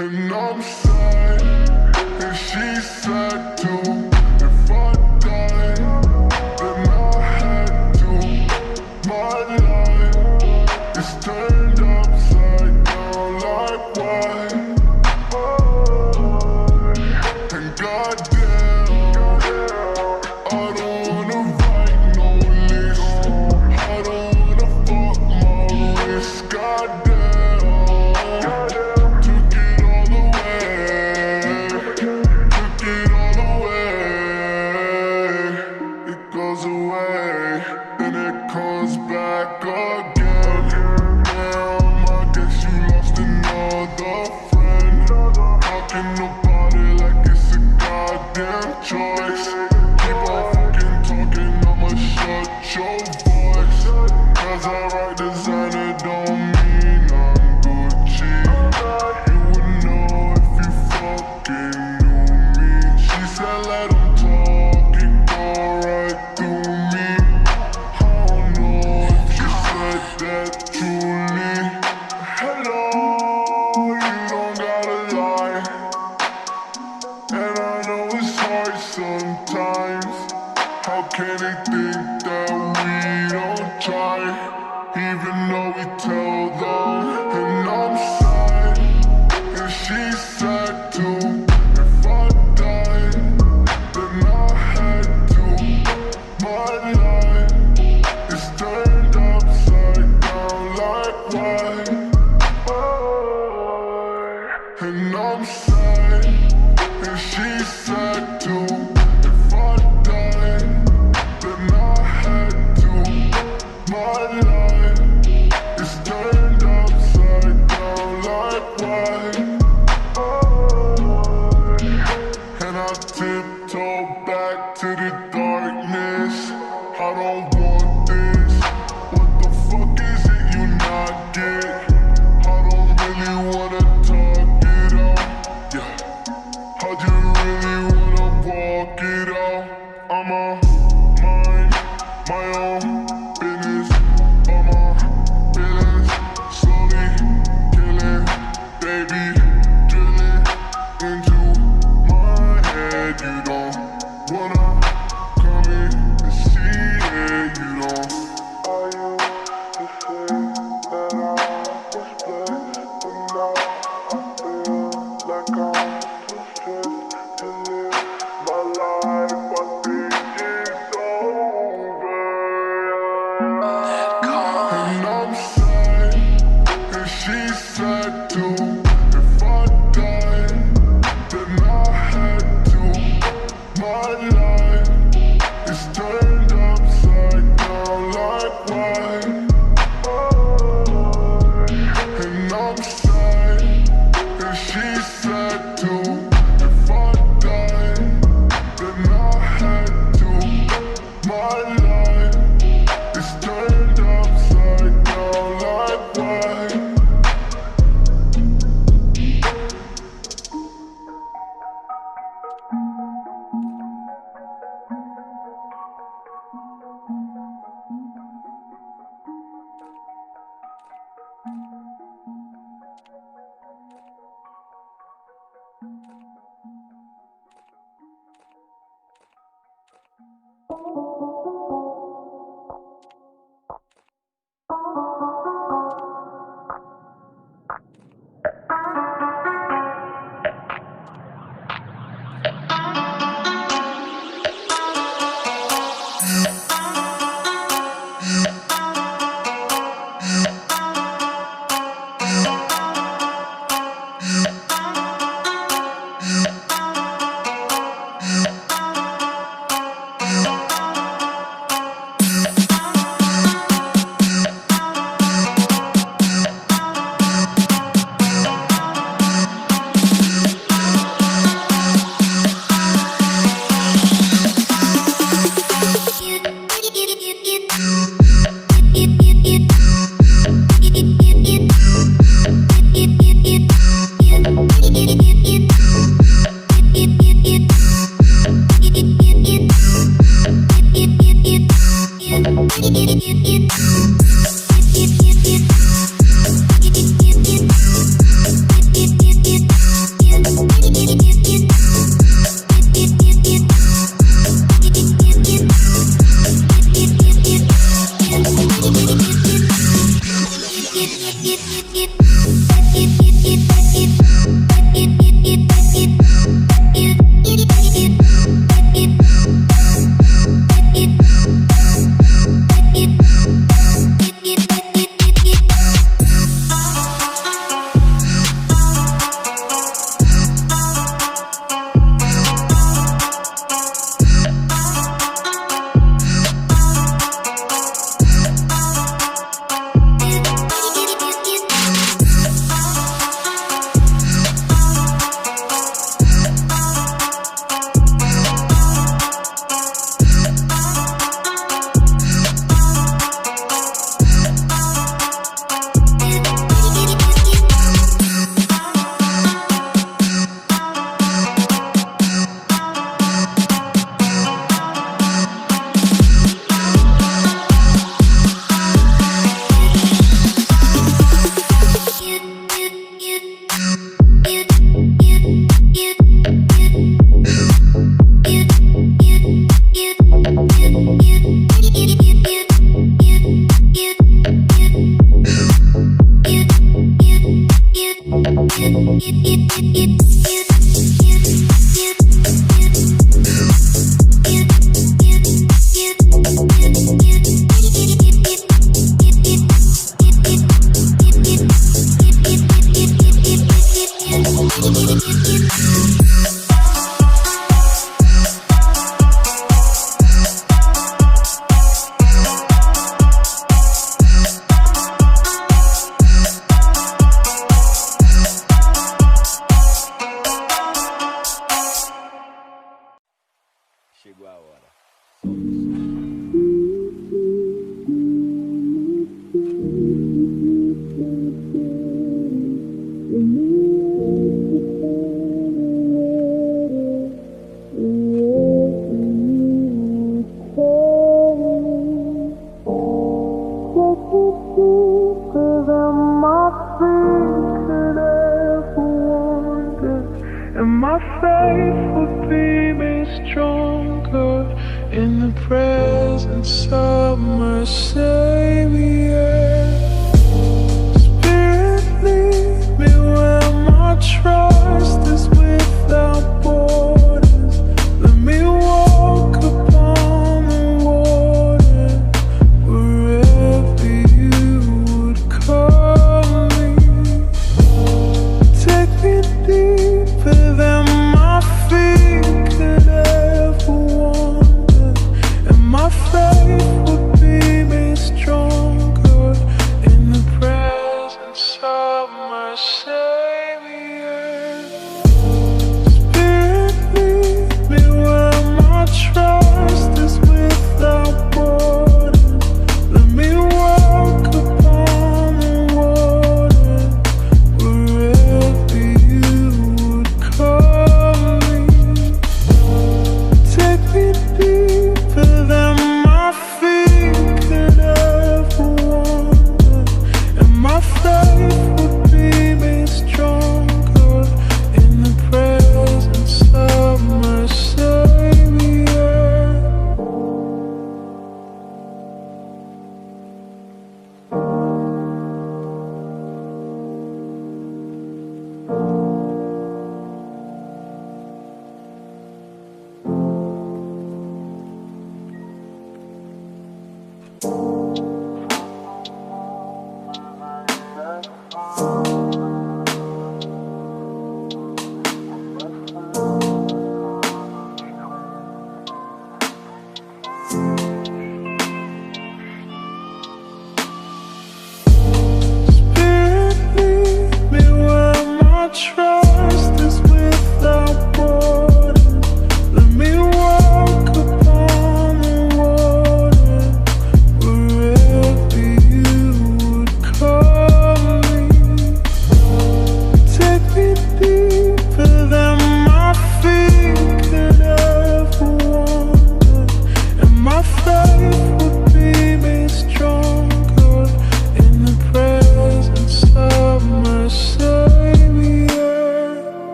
And I'm sad, and she's sad too. If I die, then I had to. My life is turned upside down like why? And goddamn, I don't wanna write no list. I don't wanna fuck my wrist. Goddamn. Took it all away. Chegou a hora. And my faith would be made stronger in the presence of my Savior. Spirit, lead me where my trust is without borders. Let me walk upon the water wherever you would call me. Take me deeper than my feet could ever wander, and my faith would be made stronger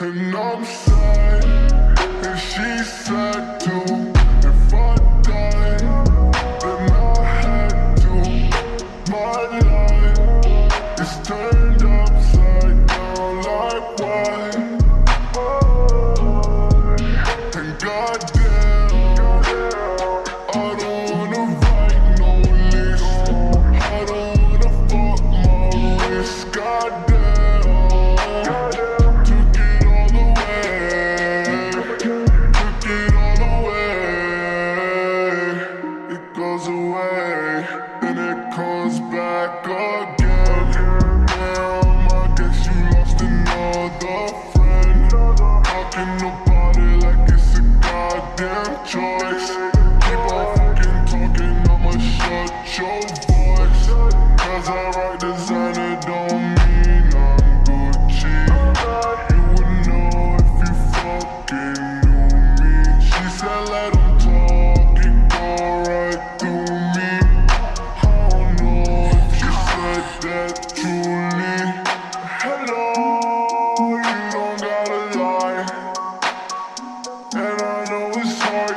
And I'm sad, and she's sad too. If I die, then I had to. My life is turned upside down like why? And goddamn, I don't wanna write no list. I don't wanna fuck my wrist. Goddamn.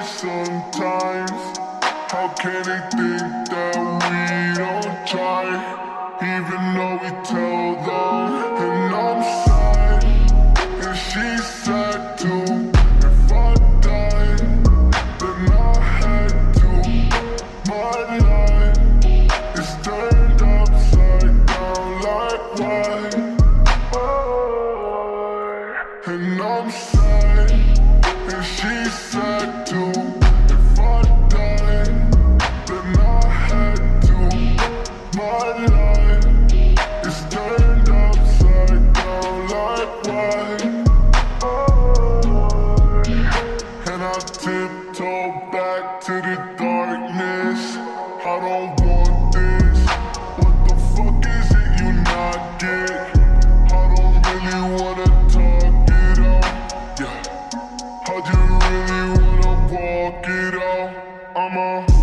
Sometimes, how can they think that we don't try, even though we tell them? And I'm sad, and she's sad too. If I die, then I had to. My life is turned upside down like why? And I'm sad, and she's sad too. Tiptoe back to the darkness. I don't want this. What the fuck is it you not get? I don't really wanna talk it out. Yeah. How do you really wanna walk it out? I'm a